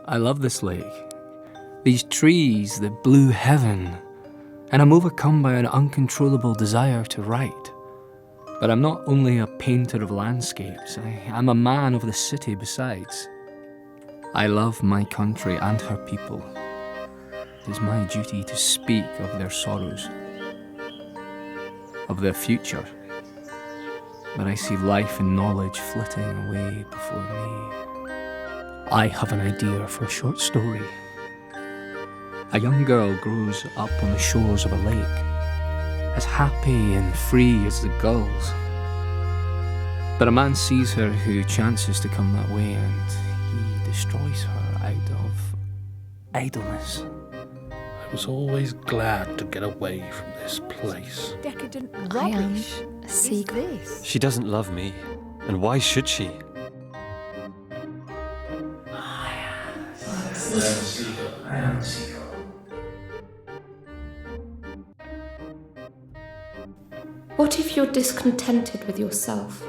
I love this lake, these trees, the blue heaven, and I'm overcome by an uncontrollable desire to write. But I'm not only a painter of landscapes, I'm a man of the city besides. I love my country and her people. It is my duty to speak of their sorrows, of their future. But I see life and knowledge flitting away before me. I have an idea for a short story. A young girl grows up on the shores of a lake, as happy and free as the gulls. But a man sees her who chances to come that way, and he destroys her out of idleness. I was always glad to get away from this place. Decadent I am rubbish. a seagull. This? She doesn't love me, and why should she? I am a seagull. What if you're discontented with yourself?